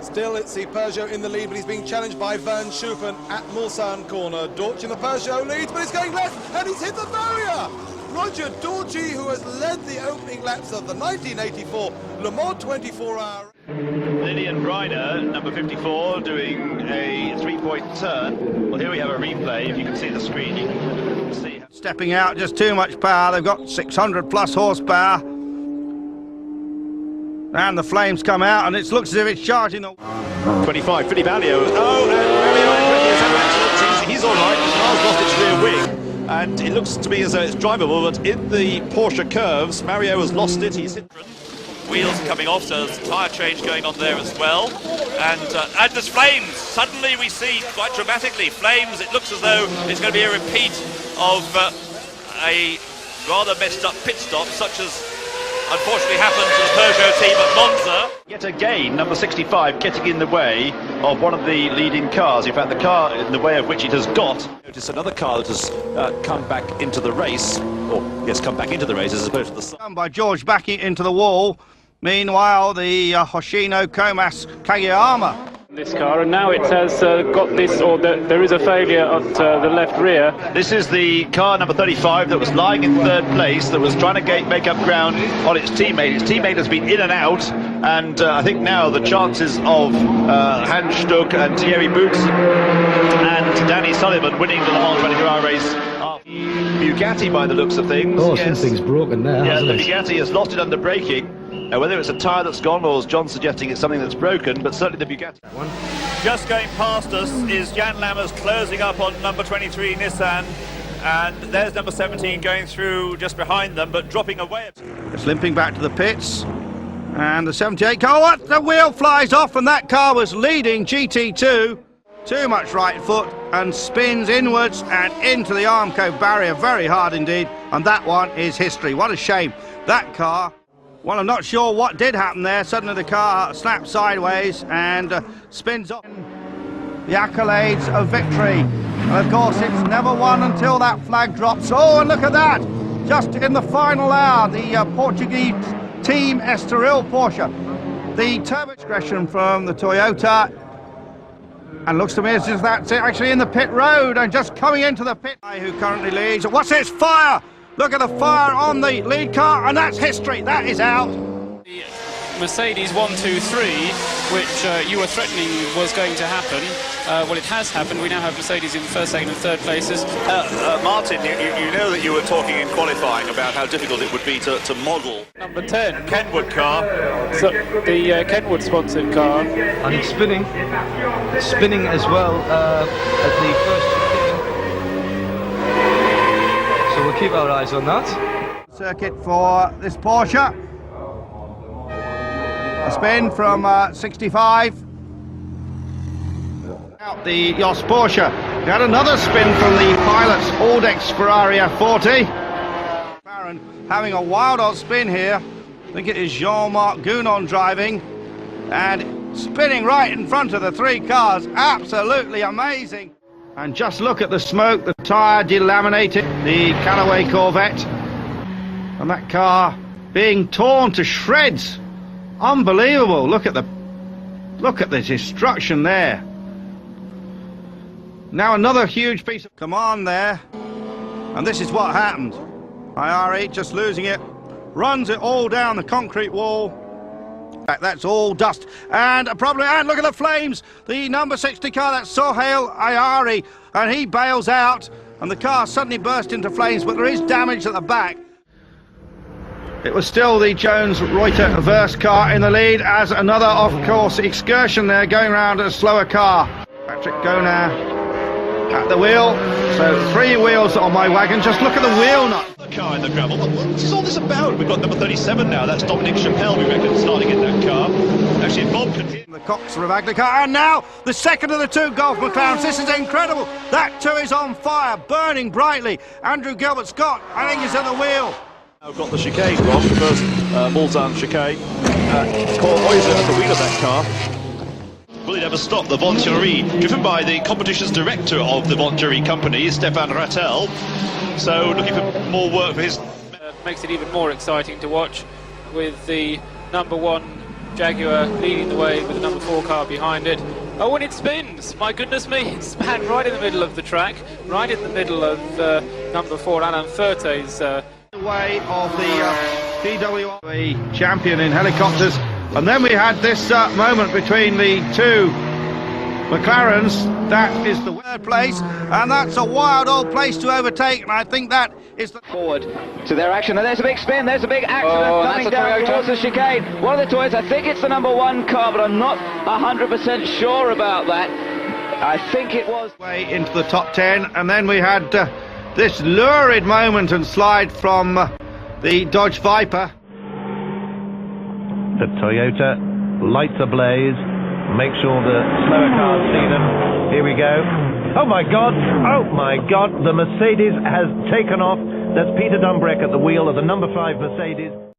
Still, it's the Peugeot in the lead, but he's being challenged by Van Schuppen at Mulsanne corner. Dortch in the Peugeot leads, but he's going left, and he's hit the barrier! Roger Dortchy, who has led the opening laps of the 1984 Le Mans 24-hour. Lillian Reiner, number 54, doing a three-point turn. Well, here we have a replay. If you can see the screen, you can see. Stepping out, just too much power. They've got 600 plus horsepower. And the flames come out, and it looks as if it's charging the... 25, Philippe Alliot. Oh, and he's all right. The car's lost its rear wing, and it looks to me as though it's drivable, but in the Porsche curves, Mario has lost it. He's hit... Wheels coming off, so there's a tyre change going on there as well. And there's flames. Suddenly we see, quite dramatically, flames. It looks as though it's going to be a repeat of a rather messed up pit stop, such as unfortunately happened to the Peugeot team at Monza. Yet again, number 65 getting in the way of one of the leading cars. In fact, the car in the way of which it has got. Notice another car that has come back into the race, or yes, come back into the race as opposed to the... Done by George backing into the wall. Meanwhile, the Hoshino Komas Kageyama. This car, and now it has got this, or there is a failure at the left rear. This is the car number 35 that was lying in third place, that was trying to make up ground on its teammate. Its teammate has been in and out, and I think now the chances of Hans Stuck and Thierry Boots and Danny Sullivan winning the Le Mans 24-hour race are Bugatti by the looks of things. Oh, yes. Something's broken there. Yeah, the it? Bugatti has lost it under braking. Whether it's a tyre that's gone or, as John's suggesting, it's something that's broken, but certainly the Bugatti. Just going past us is Jan Lammers closing up on number 23 Nissan, and there's number 17 going through just behind them, but dropping away. It's limping back to the pits, and the 78 car, what? The wheel flies off, and that car was leading GT2. Too much right foot, and spins inwards and into the Armco barrier, very hard indeed, and that one is history. What a shame. That car... Well, I'm not sure what did happen there. Suddenly the car snaps sideways and spins off. The accolades of victory. And of course, it's never won until that flag drops. Oh, and look at that! Just in the final hour, the Portuguese team Estoril Porsche. The turbo discretion from the Toyota. And looks to me as if that's it, actually in the pit road and just coming into the pit. Who currently leads. What's this? Fire! Look at the fire on the lead car, and that's history. That is out. The Mercedes 123, which you were threatening was going to happen, well, it has happened. We now have Mercedes in first, second and third places. Martin, you know that you were talking in qualifying about how difficult it would be to model. Number 10. Kenwood car. So, the Kenwood sponsored car. And it's spinning. It's spinning as well at the first... So we'll keep our eyes on that. Circuit for this Porsche. A spin from 65. Out the Jos Porsche. We had another spin from the pilot's Audex Ferrari F40. Baron having a wild old spin here. I think it is Jean-Marc Gounon driving. And spinning right in front of the three cars. Absolutely amazing. And just look at the smoke, the tyre delaminated, the Callaway Corvette, and that car being torn to shreds. Unbelievable. Look at the destruction there. Now another huge piece of command there, and this is what happened. IRE just losing it, runs it all down the concrete wall. That's all dust and probably, and look at the flames. The number 60 car, that's Sohail Ayari, and he bails out and the car suddenly burst into flames, but there is damage at the back. It was still the Jones-Reuter Verse car in the lead, as another off-course excursion there going around a slower car. Patrick Gonard at the wheel, so 3 wheels on my wagon. Just look at the wheel nut. The car in the gravel. What is all this about? We've got number 37 now. That's Dominic Chappelle, we reckon, starting in that car. Actually, Bob can hear. The Cox Ravaglia car, and now the second of the 2 Golf McLarens. This is incredible. That too is on fire, burning brightly. Andrew Gilbert Scott, I think, is at the wheel. I've got the chicane, Rob, the first Mulsanne chicane. Paul Oyser at the wheel of that car. Will it ever stop the Venturi, driven by the competitions director of the Venturi company, Stefan Rattel. So looking for more work for his... Makes it even more exciting to watch with the number 1 Jaguar leading the way with the number 4 car behind it. Oh, and it spins! My goodness me, it span right in the middle of the track, right in the middle of number 4, Alan Ferte's. Way of the DWI champion in helicopters, and then we had this moment between the two McLarens. That is the third place, and that's a wild old place to overtake, and I think that is the forward to their action, and there's a big spin, there's a big accident coming down towards the chicane. One of the Toys, I think it's the number 1 car, but I'm not 100% sure about that. I think it was way into the top 10, and then we had this lurid moment and slide from the Dodge Viper. The Toyota lights ablaze. Make sure the slower cars see them. Here we go. Oh my God! Oh my God! The Mercedes has taken off. That's Peter Dumbreck at the wheel of the number 5 Mercedes.